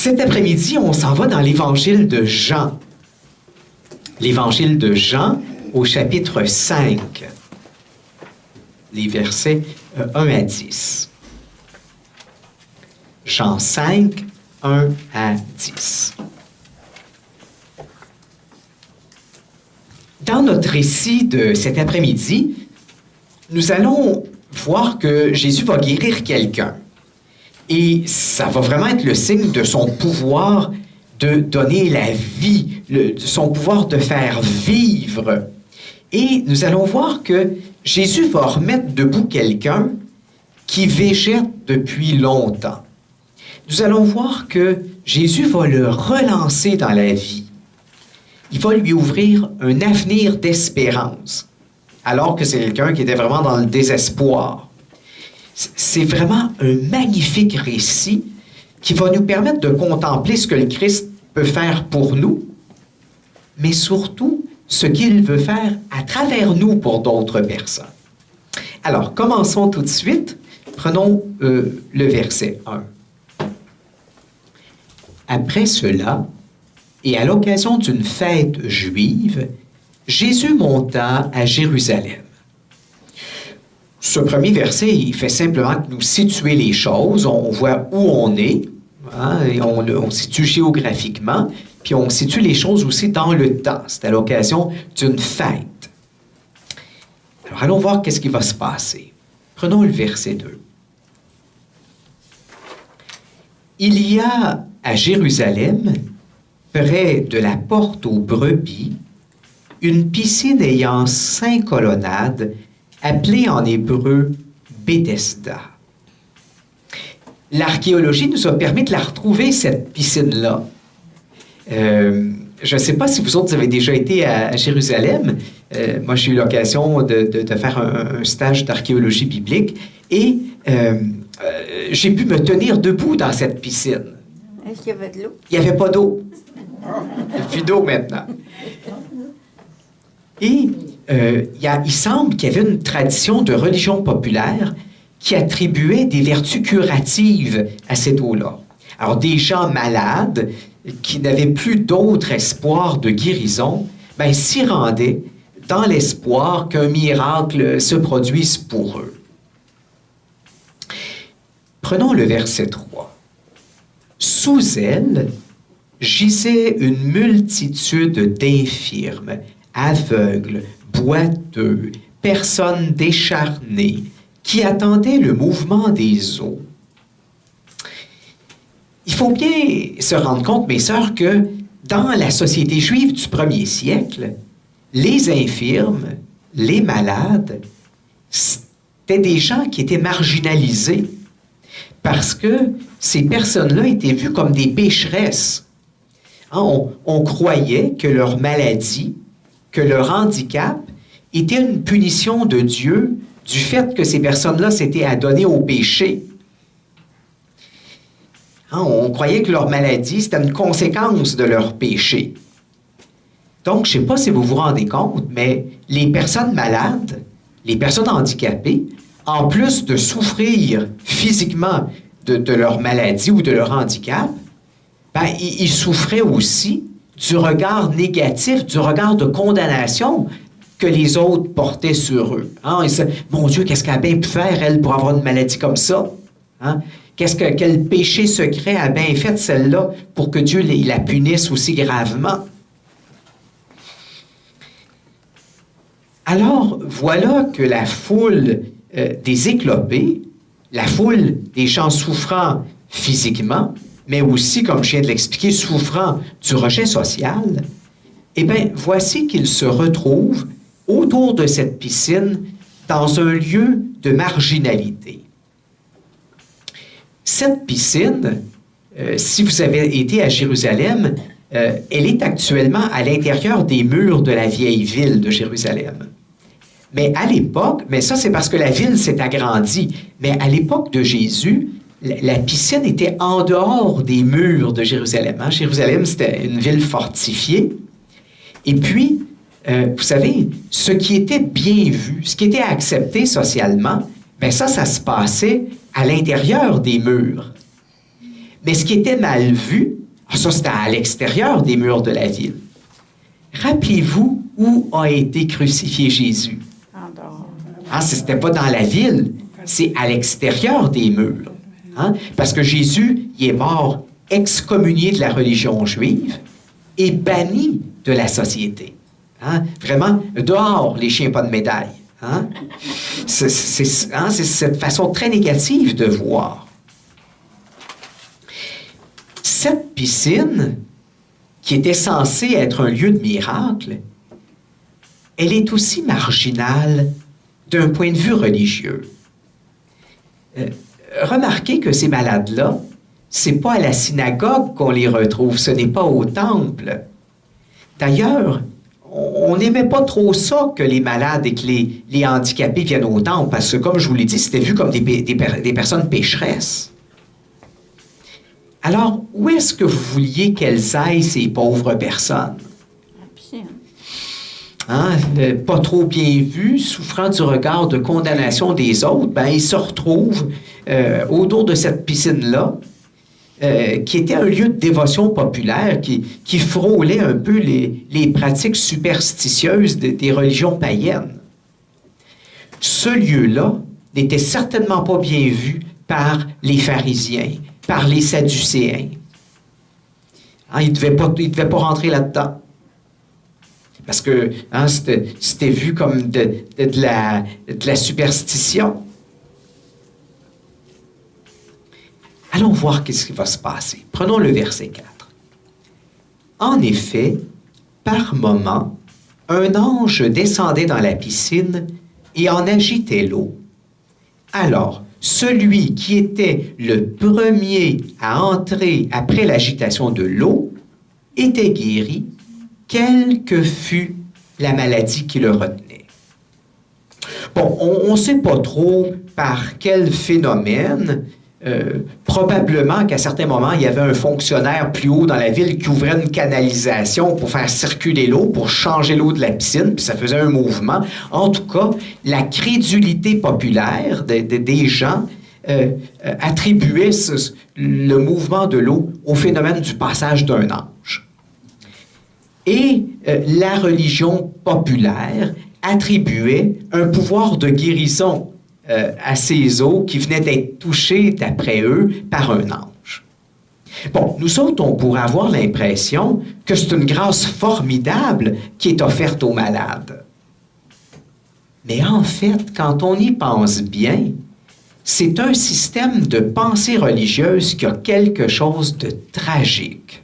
Cet après-midi, on s'en va dans l'Évangile de Jean. L'Évangile de Jean au chapitre 5, les versets 1 à 10. Jean 5, 1 à 10. Dans notre récit de cet après-midi, nous allons voir que Jésus va guérir quelqu'un. Et ça va vraiment être le signe de son pouvoir de donner la vie, son pouvoir de faire vivre. Et nous allons voir que Jésus va remettre debout quelqu'un qui végète depuis longtemps. Nous allons voir que Jésus va le relancer dans la vie. Il va lui ouvrir un avenir d'espérance, alors que c'est quelqu'un qui était vraiment dans le désespoir. C'est vraiment un magnifique récit qui va nous permettre de contempler ce que le Christ peut faire pour nous, mais surtout ce qu'il veut faire à travers nous pour d'autres personnes. Alors, commençons tout de suite. Prenons le verset 1. Après cela, et à l'occasion d'une fête juive, Jésus monta à Jérusalem. Ce premier verset, il fait simplement nous situer les choses. On voit où on est, hein, et on situe géographiquement, puis on situe les choses aussi dans le temps. C'est à l'occasion d'une fête. Alors, allons voir qu'est-ce qui va se passer. Prenons le verset 2. Il y a à Jérusalem, près de la porte aux brebis, une piscine ayant 5 colonnades, appelée en hébreu Bethesda. L'archéologie nous a permis de la retrouver, cette piscine-là. Je ne sais pas si vous autres avez déjà été à Jérusalem. Moi, j'ai eu l'occasion de faire un stage d'archéologie biblique et j'ai pu me tenir debout dans cette piscine. Est-ce qu'il y avait de l'eau? Il n'y avait pas d'eau. Il n'y a plus d'eau maintenant. Et il semble qu'il y avait une tradition de religion populaire qui attribuait des vertus curatives à cette eau-là. Alors, des gens malades qui n'avaient plus d'autre espoir de guérison, s'y rendaient dans l'espoir qu'un miracle se produise pour eux. Prenons le verset 3. Sous elle gisait une multitude d'infirmes, aveugles, boiteux, personnes décharnées, qui attendaient le mouvement des eaux. Il faut bien se rendre compte, mes sœurs, que dans la société juive du 1er siècle, les infirmes, les malades, c'était des gens qui étaient marginalisés parce que ces personnes-là étaient vues comme des pécheresses. On croyait que leur maladie, que leur handicap était une punition de Dieu du fait que ces personnes-là s'étaient adonnées au péché. On croyait que leur maladie, c'était une conséquence de leur péché. Donc, je ne sais pas si vous vous rendez compte, mais les personnes malades, les personnes handicapées, en plus de souffrir physiquement de leur maladie ou de leur handicap, ils souffraient aussi du regard négatif, du regard de condamnation que les autres portaient sur eux. Ils disaient, mon Dieu, qu'est-ce qu'elle a bien pu faire, elle, pour avoir une maladie comme ça? Quel péché secret a bien fait celle-là pour que Dieu la punisse aussi gravement? Alors, voilà que la foule des éclopés, la foule des gens souffrant physiquement, mais aussi, comme je viens de l'expliquer, souffrant du rejet social, voici qu'ils se retrouvent autour de cette piscine dans un lieu de marginalité. Cette piscine, si vous avez été à Jérusalem, elle est actuellement à l'intérieur des murs de la vieille ville de Jérusalem. Mais à l'époque, mais ça c'est parce que la ville s'est agrandie, mais à l'époque de Jésus, la piscine était en dehors des murs de Jérusalem. Jérusalem, c'était une ville fortifiée. Et puis, vous savez, ce qui était bien vu, ce qui était accepté socialement, ça se passait à l'intérieur des murs. Mais ce qui était mal vu, ça c'était à l'extérieur des murs de la ville. Rappelez-vous où a été crucifié Jésus. Ce n'était pas dans la ville, c'est à l'extérieur des murs. Parce que Jésus, il est mort excommunié de la religion juive et banni de la société. Vraiment, dehors, les chiens pas de médaille. C'est cette façon très négative de voir. Cette piscine, qui était censée être un lieu de miracle, elle est aussi marginale d'un point de vue religieux. Remarquez que ces malades-là, c'est pas à la synagogue qu'on les retrouve, ce n'est pas au temple. D'ailleurs, on n'aimait pas trop ça que les malades et que les handicapés viennent au temple, parce que, comme je vous l'ai dit, c'était vu comme des personnes pécheresses. Alors, où est-ce que vous vouliez qu'elles aillent, ces pauvres personnes? Pas trop bien vues, souffrant du regard de condamnation des autres, ils se retrouvent autour de cette piscine-là, qui était un lieu de dévotion populaire, qui frôlait un peu les pratiques superstitieuses des religions païennes. Ce lieu-là n'était certainement pas bien vu par les pharisiens, par les sadducéens. Ils ne devaient pas rentrer là-dedans. Parce que c'était vu comme de la superstition. Allons voir qu'est-ce qui va se passer. Prenons le verset 4. En effet, par moments, un ange descendait dans la piscine et en agitait l'eau. Alors, celui qui était le premier à entrer après l'agitation de l'eau était guéri, quelle que fût la maladie qui le retenait. Bon, on ne sait pas trop par quel phénomène. Probablement qu'à certains moments, il y avait un fonctionnaire plus haut dans la ville qui ouvrait une canalisation pour faire circuler l'eau, pour changer l'eau de la piscine, puis ça faisait un mouvement. En tout cas, la crédulité populaire des gens attribuait le mouvement de l'eau au phénomène du passage d'un ange. Et la religion populaire attribuait un pouvoir de guérison à ces eaux qui venaient d'être touchées, d'après eux, par un ange. Bon, nous autres, on pourrait avoir l'impression que c'est une grâce formidable qui est offerte aux malades. Mais en fait, quand on y pense bien, c'est un système de pensée religieuse qui a quelque chose de tragique.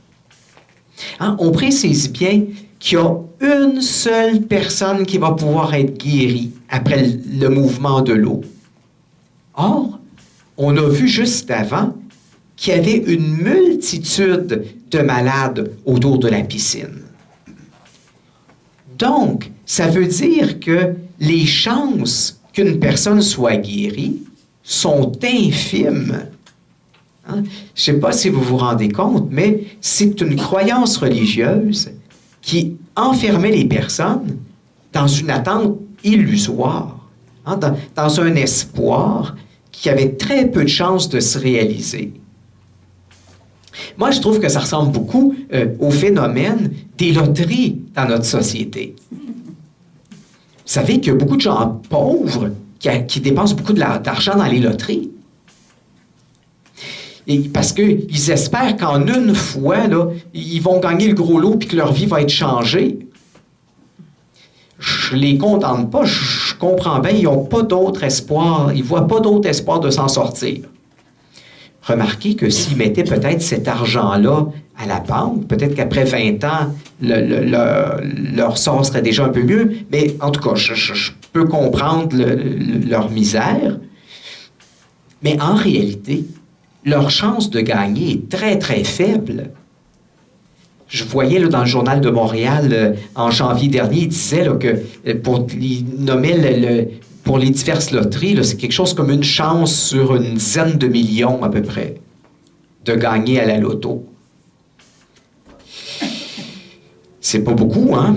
On précise bien qu'il y a une seule personne qui va pouvoir être guérie après le mouvement de l'eau. Or, on a vu juste avant qu'il y avait une multitude de malades autour de la piscine. Donc, ça veut dire que les chances qu'une personne soit guérie sont infimes. Je ne sais pas si vous vous rendez compte, mais c'est une croyance religieuse qui enfermait les personnes dans une attente illusoire, dans un espoir qui avait très peu de chances de se réaliser. Moi, je trouve que ça ressemble beaucoup au phénomène des loteries dans notre société. Vous savez qu'il y a beaucoup de gens pauvres qui dépensent beaucoup d'argent dans les loteries. Et parce qu'ils espèrent qu'en une fois, là, ils vont gagner le gros lot et que leur vie va être changée. Je les condamne pas, je comprends bien, ils n'ont pas d'autre espoir, ils ne voient pas d'autre espoir de s'en sortir. Remarquez que s'ils mettaient peut-être cet argent-là à la banque, peut-être qu'après 20 ans, leur sort serait déjà un peu mieux, mais en tout cas, je peux comprendre leur misère. Mais en réalité, leur chance de gagner est très, très faible. Je voyais là, dans le Journal de Montréal, en janvier dernier, il disait là, que pour les diverses loteries, là, c'est quelque chose comme une chance sur une dizaine de millions à peu près de gagner à la loto. C'est pas beaucoup, hein?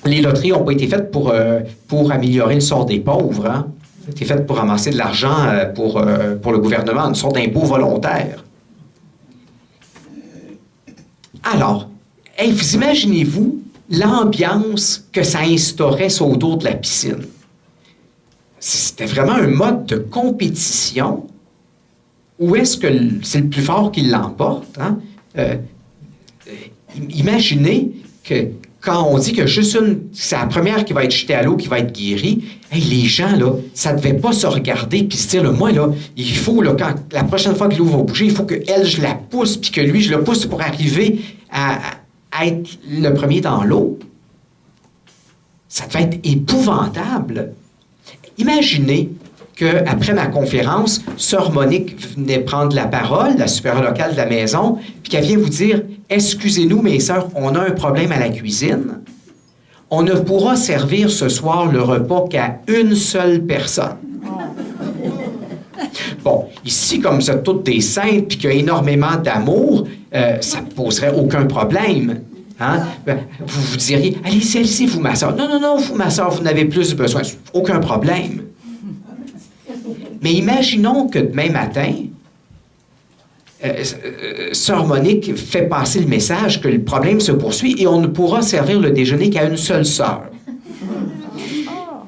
Les loteries n'ont pas été faites pour améliorer le sort des pauvres, hein? Ça a été fait pour ramasser de l'argent pour le gouvernement, une sorte d'impôt volontaire. Alors, vous imaginez-vous l'ambiance que ça instaurait autour de la piscine? C'était vraiment un mode de compétition. Où est-ce que c'est le plus fort qui l'emporte? Hein? Imaginez que quand on dit que c'est la première qui va être jetée à l'eau, qui va être guérie, les gens, là, ça ne devait pas se regarder puis se dire, là, moi, là, il faut, là, quand la prochaine fois que l'eau va bouger, il faut que elle, je la pousse, puis que lui, je le pousse pour arriver à être le premier dans l'eau. Ça devait être épouvantable. Imaginez qu'après ma conférence, Sœur Monique venait prendre la parole, la supérieure locale de la maison, puis qu'elle vient vous dire « Excusez-nous, mes sœurs, on a un problème à la cuisine. On ne pourra servir ce soir le repas qu'à une seule personne. » Bon, ici, comme vous êtes toutes des saintes, puis qu'il y a énormément d'amour, ça ne poserait aucun problème. Hein? Vous vous diriez « Allez-y, allez-y, vous, ma sœur. » Non, non, non, vous, ma sœur, vous n'avez plus besoin. Aucun problème. Mais imaginons que demain matin, Sœur Monique fait passer le message que le problème se poursuit et on ne pourra servir le déjeuner qu'à une seule sœur.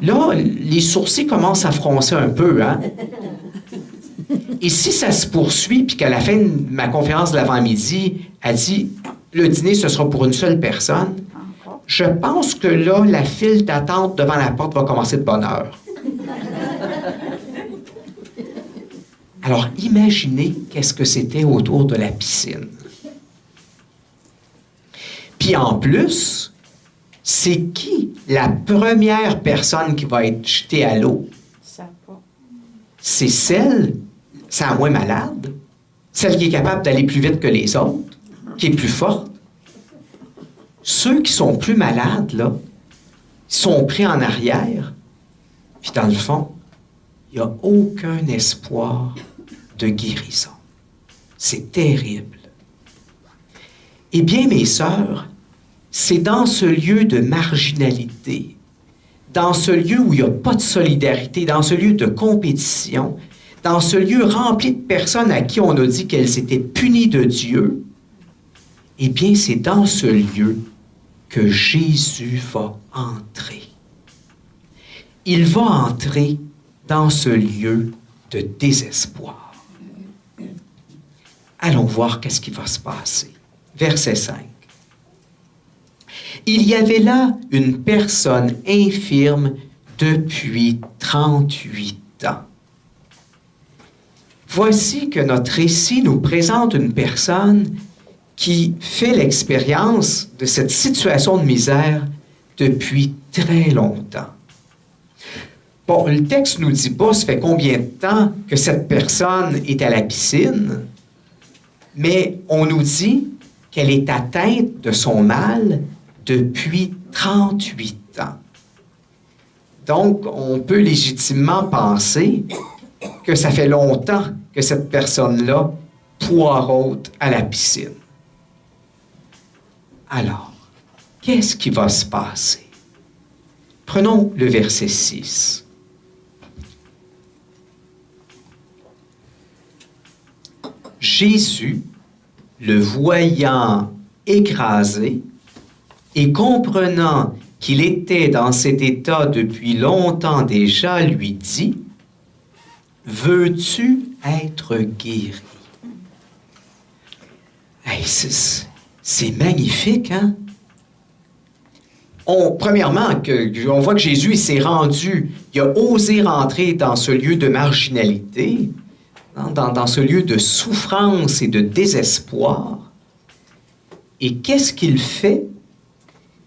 Là, les sourcils commencent à froncer un peu, hein? Et si ça se poursuit, puis qu'à la fin de ma conférence de l'avant-midi, elle dit « Le dîner, ce sera pour une seule personne », je pense que là, la file d'attente devant la porte va commencer de bonne heure. Alors, imaginez qu'est-ce que c'était autour de la piscine. Puis en plus, c'est qui la première personne qui va être jetée à l'eau? C'est celle moins malade, celle qui est capable d'aller plus vite que les autres, qui est plus forte. Ceux qui sont plus malades, là, sont pris en arrière, puis dans le fond, il n'y a aucun espoir de guérison. C'est terrible. Eh bien, mes sœurs, c'est dans ce lieu de marginalité, dans ce lieu où il n'y a pas de solidarité, dans ce lieu de compétition, dans ce lieu rempli de personnes à qui on a dit qu'elles étaient punies de Dieu, eh bien, c'est dans ce lieu que Jésus va entrer. Il va entrer dans ce lieu de désespoir. Allons voir qu'est-ce qui va se passer. Verset 5. Il y avait là une personne infirme depuis 38 ans. Voici que notre récit nous présente une personne qui fait l'expérience de cette situation de misère depuis très longtemps. Bon, le texte ne nous dit pas ça fait combien de temps que cette personne est à la piscine, mais on nous dit qu'elle est atteinte de son mal depuis 38 ans. Donc, on peut légitimement penser que ça fait longtemps que cette personne-là poireaute à la piscine. Alors, qu'est-ce qui va se passer? Prenons le verset 6. Jésus, le voyant écrasé et comprenant qu'il était dans cet état depuis longtemps déjà, lui dit, « Veux-tu être guéri? » Hey, c'est magnifique, hein? Premièrement, on voit que Jésus il s'est rendu, il a osé rentrer dans ce lieu de marginalité, dans ce lieu de souffrance et de désespoir. Et qu'est-ce qu'il fait?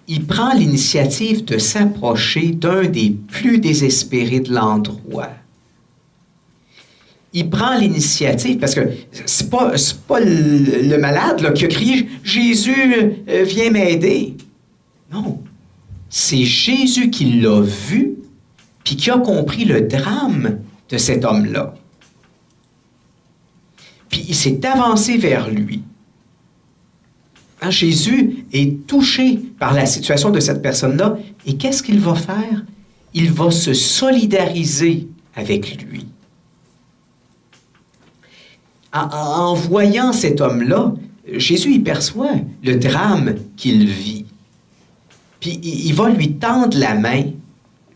Il prend l'initiative de s'approcher d'un des plus désespérés de l'endroit. Il prend l'initiative, parce que c'est pas le malade là, qui a crié « Jésus, viens m'aider ». Non, c'est Jésus qui l'a vu, puis qui a compris le drame de cet homme-là. Puis il s'est avancé vers lui. Hein, Jésus est touché par la situation de cette personne-là, et qu'est-ce qu'il va faire? Il va se solidariser avec lui. En voyant cet homme-là, Jésus, il perçoit le drame qu'il vit. Puis il va lui tendre la main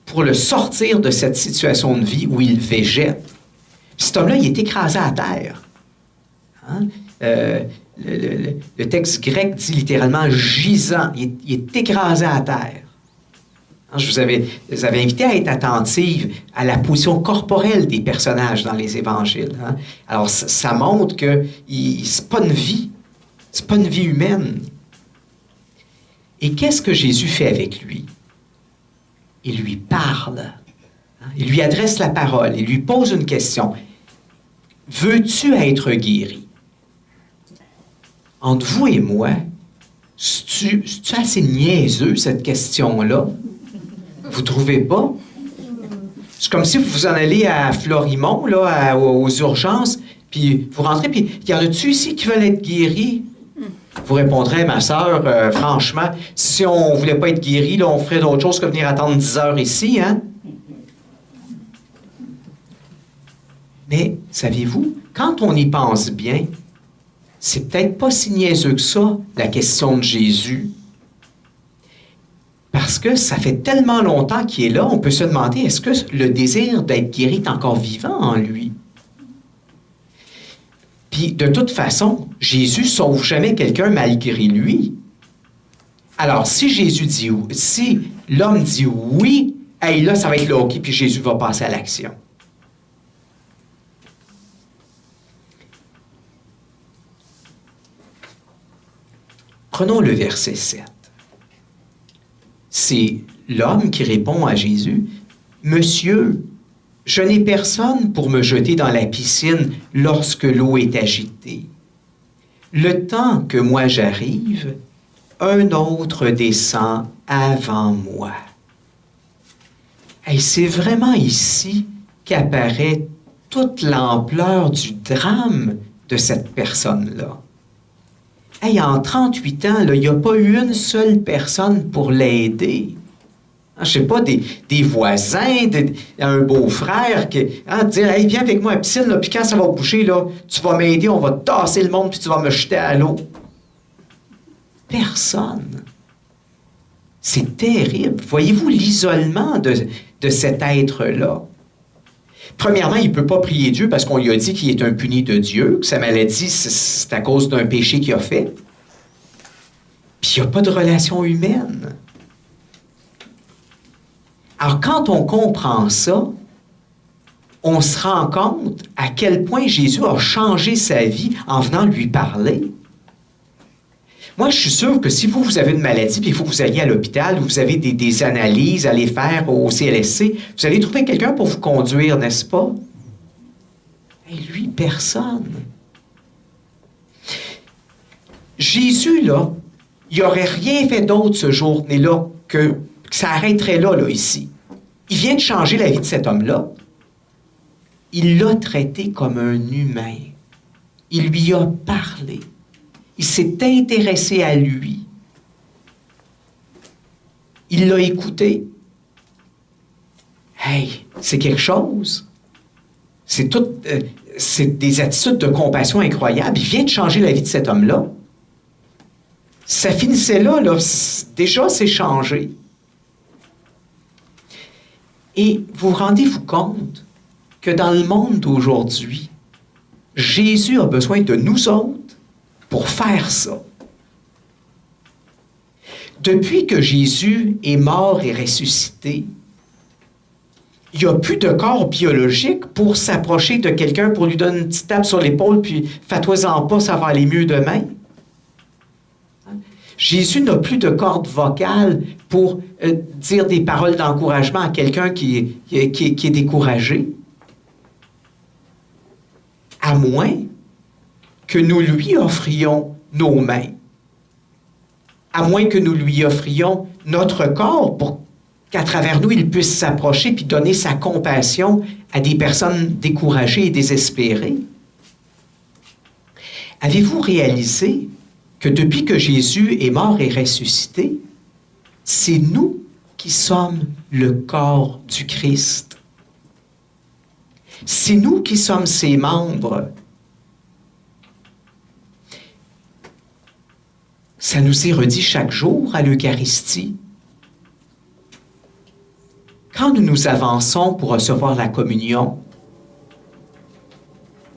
pour le sortir de cette situation de vie où il végète. Puis cet homme-là, il est écrasé à terre. Hein? Le texte grec dit littéralement gisant. Il est écrasé à terre. Hein, je vous avais invité à être attentive à la position corporelle des personnages dans les évangiles. Hein? Alors, ça montre que c'est pas une vie. C'est pas une vie humaine. Et qu'est-ce que Jésus fait avec lui? Il lui parle. Hein? Il lui adresse la parole. Il lui pose une question. Veux-tu être guéri? Entre vous et moi, c'est-tu assez niaiseux, cette question-là? Vous trouvez pas? C'est comme si vous en allez à Florimont, là, aux urgences, puis vous rentrez, puis y en a-tu ici qui veulent être guéris? Vous répondrez, ma sœur, franchement, si on ne voulait pas être guéri, là, on ferait d'autre chose que venir attendre 10 heures ici, hein? Mais, saviez-vous, quand on y pense bien, c'est peut-être pas si niaiseux que ça, la question de Jésus. Parce que ça fait tellement longtemps qu'il est là, on peut se demander, est-ce que le désir d'être guéri est encore vivant en lui? Puis, de toute façon, Jésus ne sauve jamais quelqu'un malgré lui. Alors, si l'homme dit oui, hey, là, ça va être le OK, puis Jésus va passer à l'action. Prenons le verset 7. C'est l'homme qui répond à Jésus, « Monsieur, je n'ai personne pour me jeter dans la piscine lorsque l'eau est agitée. Le temps que moi j'arrive, un autre descend avant moi. » Et c'est vraiment ici qu'apparaît toute l'ampleur du drame de cette personne-là. Hey, en 38 ans, il n'y a pas eu une seule personne pour l'aider. Je ne sais pas, des voisins, un beau-frère, dire « Hey, viens avec moi à la piscine, là, puis quand ça va bouger, là, tu vas m'aider, on va tasser le monde, puis tu vas me jeter à l'eau. » Personne. C'est terrible. Voyez-vous l'isolement de cet être-là? Premièrement, il ne peut pas prier Dieu parce qu'on lui a dit qu'il est un puni de Dieu, que sa maladie, c'est à cause d'un péché qu'il a fait. Puis il n'y a pas de relation humaine. Alors, quand on comprend ça, on se rend compte à quel point Jésus a changé sa vie en venant lui parler. Moi, je suis sûr que si vous avez une maladie, puis il faut que vous alliez à l'hôpital, vous avez des analyses à aller faire au CLSC, vous allez trouver quelqu'un pour vous conduire, n'est-ce pas? Et lui, personne. Jésus, là, il n'aurait rien fait d'autre ce jour-là que ça arrêterait là, ici. Il vient de changer la vie de cet homme-là. Il l'a traité comme un humain. Il lui a parlé. Il s'est intéressé à lui. Il l'a écouté. Hey, c'est quelque chose. C'est des attitudes de compassion incroyables. Il vient de changer la vie de cet homme-là. Ça finissait là. Déjà, c'est changé. Et vous rendez-vous compte que dans le monde d'aujourd'hui, Jésus a besoin de nous autres pour faire ça. Depuis que Jésus est mort et ressuscité, il n'y a plus de corps biologique pour s'approcher de quelqu'un, pour lui donner une petite tape sur l'épaule, puis « fais-toi-en pas, ça va aller mieux demain ». Jésus n'a plus de corde vocale pour dire des paroles d'encouragement à quelqu'un qui est découragé. À moins que nous lui offrions nos mains, à moins que nous lui offrions notre corps pour qu'à travers nous, il puisse s'approcher puis donner sa compassion à des personnes découragées et désespérées. Avez-vous réalisé que depuis que Jésus est mort et ressuscité, c'est nous qui sommes le corps du Christ? C'est nous qui sommes ses membres. Ça nous est redit chaque jour à l'Eucharistie. Quand nous nous avançons pour recevoir la communion,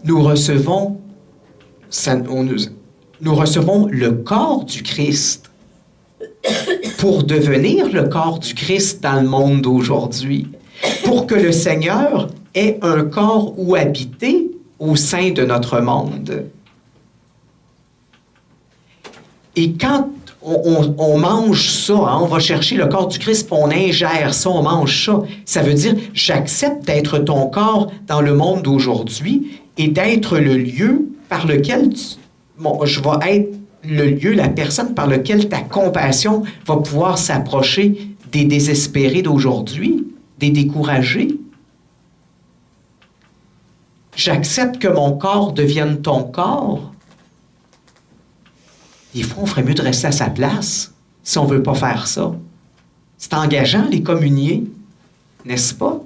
nous recevons le corps du Christ pour devenir le corps du Christ dans le monde d'aujourd'hui, pour que le Seigneur ait un corps où habiter au sein de notre monde. Et quand on mange ça, hein, on va chercher le corps du Christ, puis on ingère ça, on mange ça, ça veut dire j'accepte d'être ton corps dans le monde d'aujourd'hui et d'être le lieu par lequel je vais être le lieu, la personne par lequel ta compassion va pouvoir s'approcher des désespérés d'aujourd'hui, des découragés. J'accepte que mon corps devienne ton corps. Des fois, on ferait mieux de rester à sa place si on ne veut pas faire ça. C'est engageant, les communier, n'est-ce pas?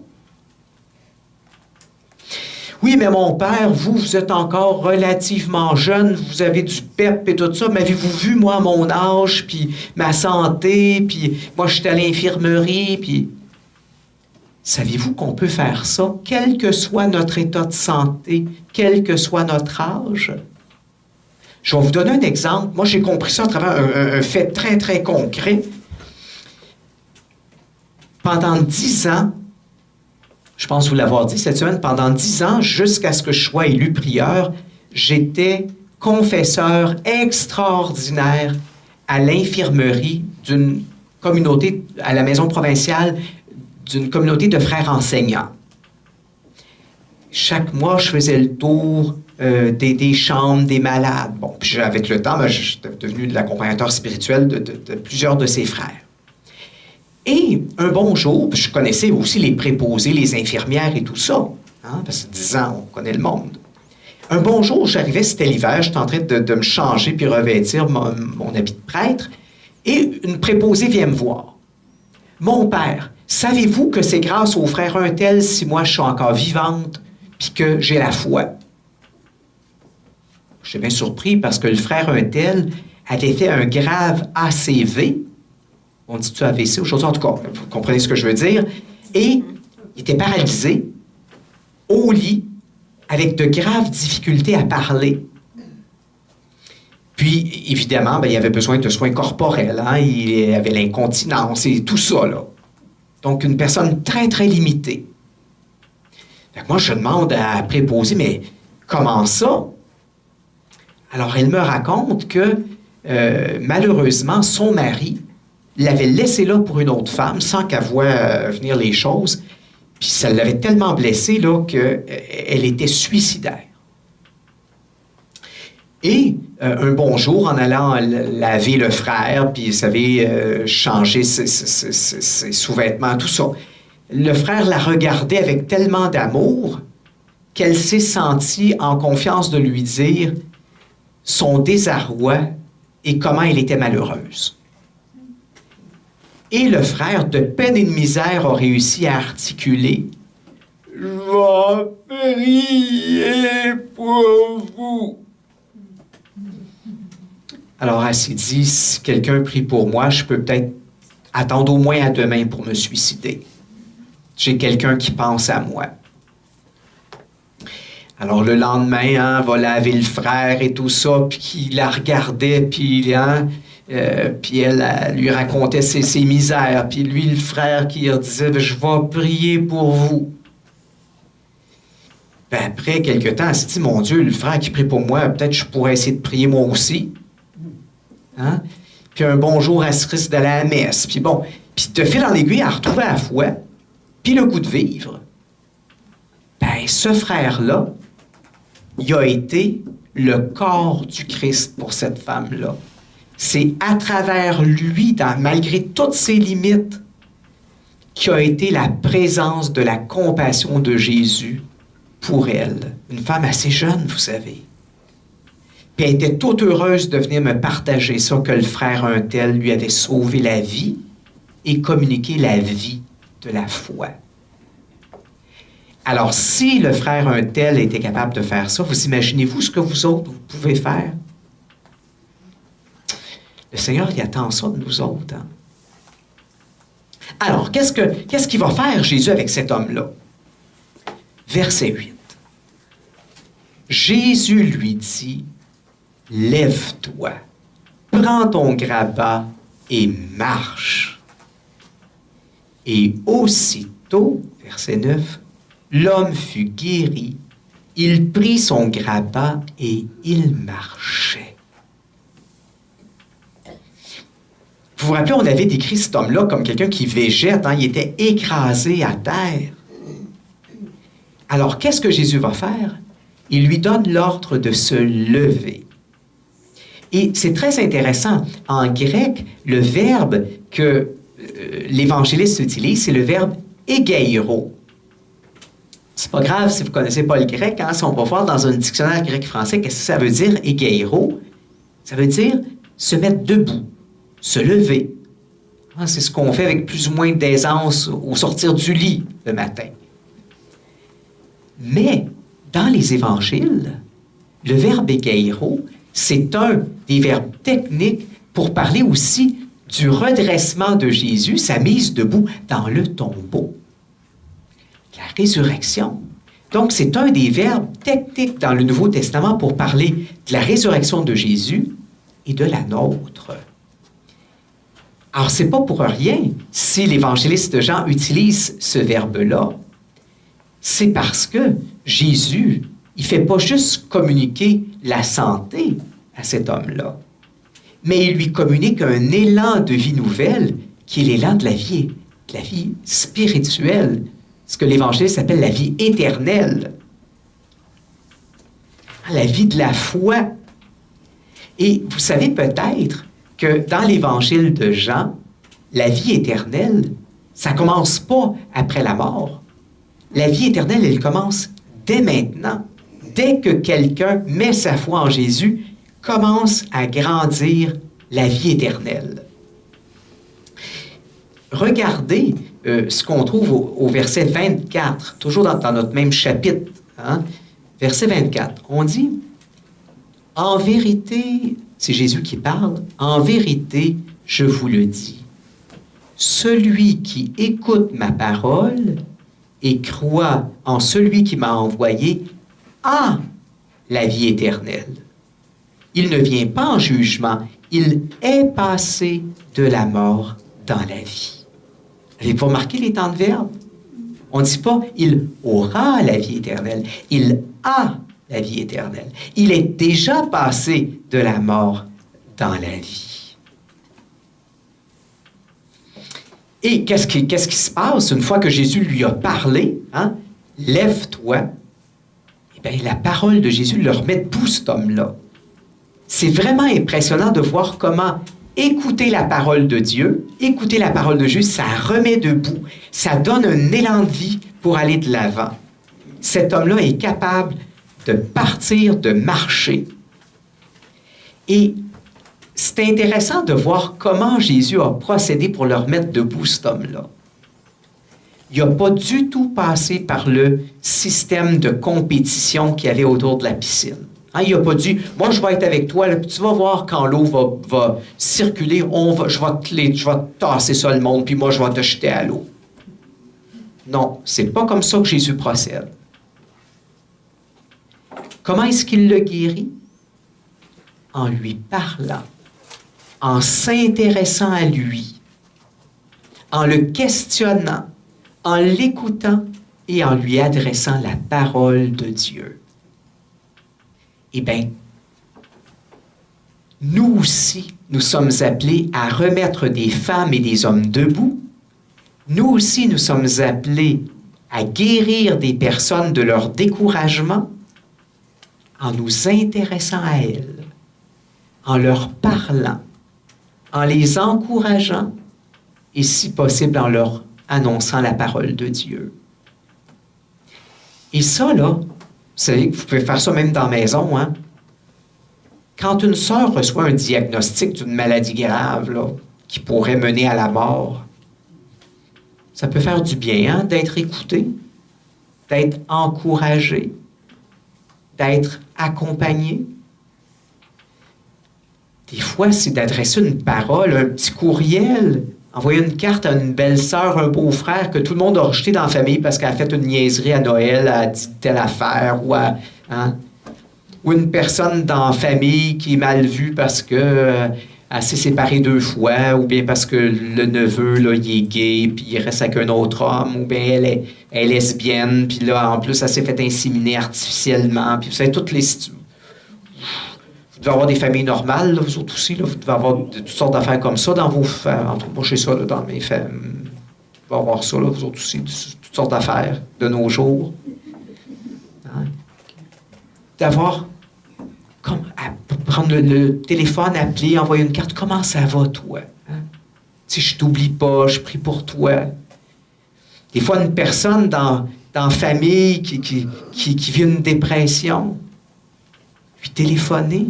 Oui, mais mon père, vous êtes encore relativement jeune, vous avez du pep et tout ça. M'avez-vous vu, moi, mon âge, puis ma santé, puis moi, j'étais à l'infirmerie, puis... Savez-vous qu'on peut faire ça, quel que soit notre état de santé, quel que soit notre âge? Je vais vous donner un exemple. Moi, j'ai compris ça à travers un fait très, très concret. Pendant 10 ans, je pense vous l'avoir dit cette semaine, pendant 10 ans, jusqu'à ce que je sois élu prieur, j'étais confesseur extraordinaire à l'infirmerie d'une communauté, à la maison provinciale, d'une communauté de frères enseignants. Chaque mois, je faisais le tour des chambres, des malades. Bon, puis avec le temps, j'étais devenu l'accompagnateur spirituel de plusieurs de ses frères. Et un bon jour, je connaissais aussi les préposés, les infirmières et tout ça, hein, parce que 10 ans, on connaît le monde. Un bon jour, j'arrivais, c'était l'hiver, j'étais en train de me changer puis revêtir mon habit de prêtre, et une préposée vient me voir. « Mon père, savez-vous que c'est grâce au frère un tel si moi je suis encore vivante puis que j'ai la foi? » J'étais bien surpris parce que le frère un tel avait fait un grave ACV. On dit-tu AVC aujourd'hui? En tout cas, vous comprenez ce que je veux dire. Et il était paralysé, au lit, avec de graves difficultés à parler. Puis, évidemment, il avait besoin de soins corporels. Hein? Il avait l'incontinence et tout ça, là. Donc, une personne très, très limitée. Fait que moi, je demande à la préposée, mais comment ça? Alors, elle me raconte que, malheureusement, son mari l'avait laissé là pour une autre femme, sans qu'elle voie venir les choses. Puis ça l'avait tellement blessée là, qu'elle était suicidaire. Et un bon jour, en allant laver le frère, puis vous savez, changer ses sous-vêtements, tout ça, le frère la regardait avec tellement d'amour qu'elle s'est sentie en confiance de lui dire son désarroi et comment elle était malheureuse. Et le frère, de peine et de misère, a réussi à articuler « Je vais prier pour vous. » Alors elle s'est dit, si quelqu'un prie pour moi, je peux peut-être attendre au moins à demain pour me suicider. J'ai quelqu'un qui pense à moi. Alors le lendemain, hein, va laver le frère et tout ça, puis il la regardait, puis hein, puis elle lui racontait ses misères, puis lui, le frère, qui disait « Je vais prier pour vous. » Puis après quelque temps, elle s'est dit « Mon Dieu, le frère qui prie pour moi, peut-être je pourrais essayer de prier moi aussi. » Hein? Puis un bon jour, elle se risque d'aller à la messe. Puis bon, puis de fil en aiguille, elle a retrouvé la foi, puis le goût de vivre. Ben, ce frère-là, il a été le corps du Christ pour cette femme-là. C'est à travers lui, malgré toutes ses limites, qui a été la présence de la compassion de Jésus pour elle. Une femme assez jeune, vous savez. Puis elle était toute heureuse de venir me partager ça, que le frère un tel lui avait sauvé la vie et communiqué la vie de la foi. Alors, si le frère un tel était capable de faire ça, vous imaginez-vous ce que vous autres, vous pouvez faire? Le Seigneur, il attend ça de nous autres. Hein? Alors, qu'est-ce qu'il va faire Jésus avec cet homme-là? Verset 8. Jésus lui dit, « Lève-toi, prends ton grabat et marche. » Et aussitôt, verset 9, l'homme fut guéri, il prit son grabat et il marchait. Vous vous rappelez, on avait décrit cet homme-là comme quelqu'un qui végète, hein? Il était écrasé à terre. Alors, qu'est-ce que Jésus va faire? Il lui donne l'ordre de se lever. Et c'est très intéressant. En grec, le verbe que l'évangéliste utilise, c'est le verbe égeiro. C'est pas grave si vous ne connaissez pas le grec. Hein? Si on va voir dans un dictionnaire grec-français, qu'est-ce que ça veut dire, égeiro? Ça veut dire se mettre debout, se lever. Hein? C'est ce qu'on fait avec plus ou moins d'aisance au sortir du lit le matin. Mais, dans les évangiles, le verbe égeiro, c'est un des verbes techniques pour parler aussi du redressement de Jésus, sa mise debout dans le tombeau. La résurrection. Donc, c'est un des verbes techniques dans le Nouveau Testament pour parler de la résurrection de Jésus et de la nôtre. Alors, c'est pas pour rien si l'évangéliste Jean utilise ce verbe-là. C'est parce que Jésus, il ne fait pas juste communiquer la santé à cet homme-là, mais il lui communique un élan de vie nouvelle qui est l'élan de la vie spirituelle, ce que l'Évangile s'appelle la vie éternelle, la vie de la foi. Et vous savez peut-être que dans l'Évangile de Jean, la vie éternelle, ça ne commence pas après la mort. La vie éternelle, elle commence dès maintenant. Dès que quelqu'un met sa foi en Jésus, commence à grandir la vie éternelle. Regardez ce qu'on trouve au verset 24, toujours dans notre même chapitre. Hein? Verset 24, on dit, « En vérité, c'est Jésus qui parle, en vérité, je vous le dis, celui qui écoute ma parole et croit en celui qui m'a envoyé a la vie éternelle. Il ne vient pas en jugement, il est passé de la mort dans la vie. » Avez-vous remarqué les temps de verbe? On ne dit pas « il aura la vie éternelle », il a la vie éternelle. Il est déjà passé de la mort dans la vie. Et qu'est-ce qui se passe une fois que Jésus lui a parlé? Hein? Lève-toi. Eh bien, la parole de Jésus le remet debout, cet homme-là. C'est vraiment impressionnant de voir comment écouter la parole de Dieu, écouter la parole de Jésus, ça remet debout. Ça donne un élan de vie pour aller de l'avant. Cet homme-là est capable de partir, de marcher. Et c'est intéressant de voir comment Jésus a procédé pour le remettre debout, cet homme-là. Il n'a pas du tout passé par le système de compétition qu'il y avait autour de la piscine. Hein, il n'a pas dit « Moi, je vais être avec toi, là, puis tu vas voir quand l'eau va circuler, je vais te tasser ça le monde, puis moi, je vais te jeter à l'eau. » Non, c'est pas comme ça que Jésus procède. Comment est-ce qu'il le guérit? En lui parlant, en s'intéressant à lui, en le questionnant, en l'écoutant et en lui adressant la parole de Dieu. Eh bien, nous aussi, nous sommes appelés à remettre des femmes et des hommes debout. Nous aussi, nous sommes appelés à guérir des personnes de leur découragement en nous intéressant à elles, en leur parlant, en les encourageant et, si possible, en leur annonçant la parole de Dieu. Et ça, là, vous savez que vous pouvez faire ça même dans la maison, hein? Quand une sœur reçoit un diagnostic d'une maladie grave, là, qui pourrait mener à la mort, ça peut faire du bien, hein, d'être écouté, d'être encouragé, d'être accompagné. Des fois, c'est d'adresser une parole, un petit courriel, envoyer une carte à une belle-sœur, un beau-frère que tout le monde a rejeté dans la famille parce qu'elle a fait une niaiserie à Noël, elle a dit telle affaire, ou une personne dans la famille qui est mal vue parce que elle s'est séparée 2 fois, ou bien parce que le neveu, là, il est gay, puis il reste avec un autre homme, ou bien elle est lesbienne, puis là, en plus, elle s'est fait inséminer artificiellement, puis vous savez, toutes les situations. Vous devez avoir des familles normales, là, vous autres aussi, là, vous devez avoir toutes sortes d'affaires comme ça dans vos familles. Moi, j'ai ça là, dans mes familles. Vous devez avoir ça, là, vous autres aussi, toutes sortes d'affaires de nos jours. Hein? D'avoir prendre le téléphone, appeler, envoyer une carte. Comment ça va, toi? Hein? Si je t'oublie pas, je prie pour toi. Des fois, une personne dans la famille qui vit une dépression, lui téléphoner.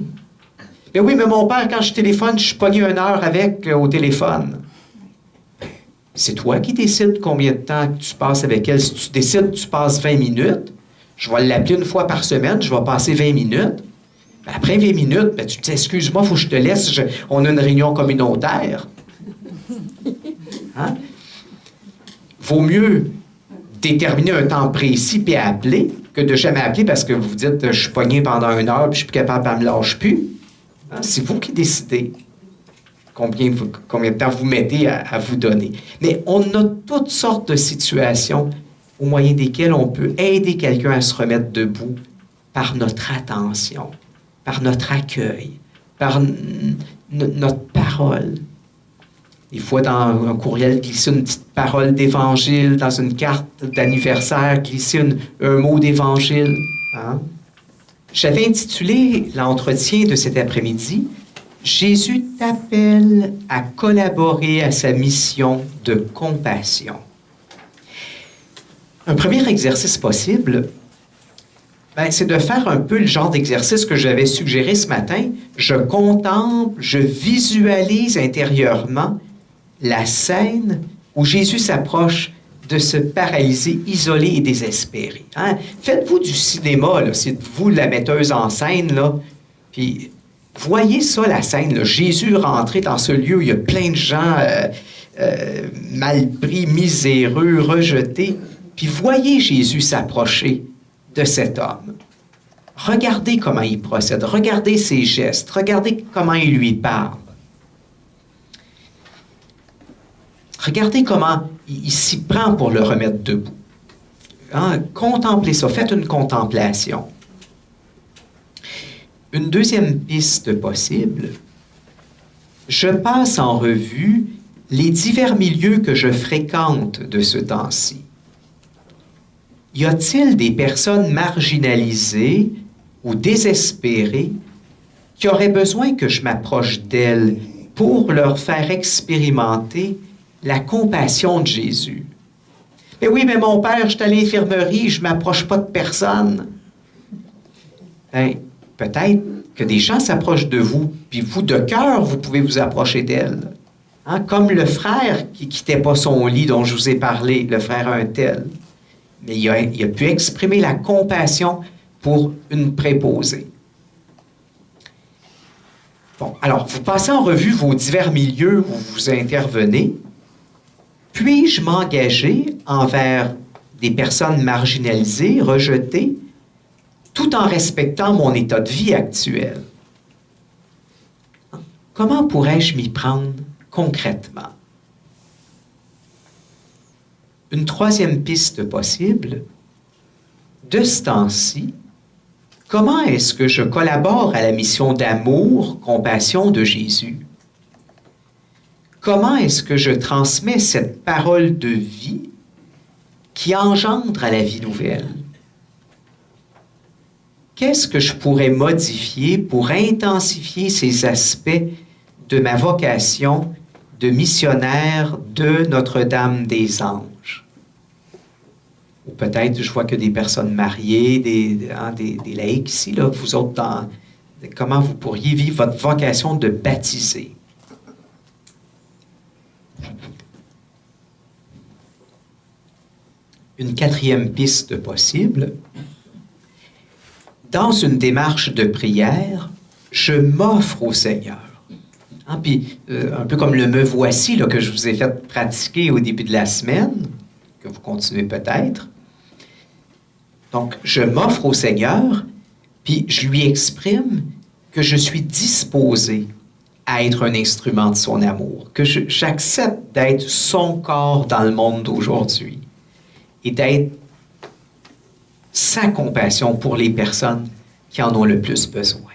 Mais oui, mais mon père, quand je téléphone, je suis pogné 1 heure avec au téléphone. C'est toi qui décides combien de temps que tu passes avec elle. Si tu décides que tu passes 20 minutes, je vais l'appeler 1 fois par semaine, je vais passer 20 minutes. Après 20 minutes, tu te dis, excuse-moi, il faut que je te laisse, on a une réunion communautaire. Hein? Vaut mieux déterminer un temps précis puis appeler que de jamais appeler parce que vous vous dites, je suis pogné pendant 1 heure puis je suis plus capable, elle me lâche plus. Hein? C'est vous qui décidez combien de temps vous mettez à vous donner. Mais on a toutes sortes de situations au moyen desquelles on peut aider quelqu'un à se remettre debout par notre attention, par notre accueil, par notre parole. Des fois, dans un courriel, glisser une petite parole d'évangile, dans une carte d'anniversaire, glisser un mot d'évangile. Hein? J'avais intitulé l'entretien de cet après-midi « Jésus t'appelle à collaborer à sa mission de compassion ». Un premier exercice possible, c'est de faire un peu le genre d'exercice que j'avais suggéré ce matin. Je contemple, je visualise intérieurement la scène où Jésus s'approche de ce paralysé isolé et désespéré. Hein? Faites-vous du cinéma, là, c'est vous la metteuse en scène, là, puis voyez ça, la scène, là, Jésus rentré dans ce lieu où il y a plein de gens mal pris, miséreux, rejetés, puis voyez Jésus s'approcher de cet homme. Regardez comment il procède, regardez ses gestes, regardez comment il lui parle. Regardez comment il s'y prend pour le remettre debout. Hein? Contemplez ça, faites une contemplation. Une deuxième piste possible, je passe en revue les divers milieux que je fréquente de ce temps-ci. Y a-t-il des personnes marginalisées ou désespérées qui auraient besoin que je m'approche d'elles pour leur faire expérimenter la compassion de Jésus? Mais oui, mais mon père, je suis à l'infirmerie, je ne m'approche pas de personne. Peut-être que des gens s'approchent de vous, puis vous, de cœur, vous pouvez vous approcher d'elles. Hein? Comme le frère qui ne quittait pas son lit dont je vous ai parlé, le frère un tel. Mais il a pu exprimer la compassion pour une préposée. Bon, alors, vous passez en revue vos divers milieux où vous intervenez. Puis-je m'engager envers des personnes marginalisées, rejetées, tout en respectant mon état de vie actuel? Comment pourrais-je m'y prendre concrètement? Une troisième piste possible, de ce temps-ci, comment est-ce que je collabore à la mission d'amour, compassion de Jésus? Comment est-ce que je transmets cette parole de vie qui engendre à la vie nouvelle? Qu'est-ce que je pourrais modifier pour intensifier ces aspects de ma vocation de missionnaire de Notre-Dame des Anges? Ou peut-être, je vois que des personnes mariées, des laïcs ici, là, vous autres, comment vous pourriez vivre votre vocation de baptiser? Une quatrième piste possible, dans une démarche de prière, je m'offre au Seigneur. Hein, puis, un peu comme le me voici là, que je vous ai fait pratiquer au début de la semaine, que vous continuez peut-être. Donc, je m'offre au Seigneur, puis je lui exprime que je suis disposé à être un instrument de son amour, que j'accepte d'être son corps dans le monde d'aujourd'hui et d'être sa compassion pour les personnes qui en ont le plus besoin.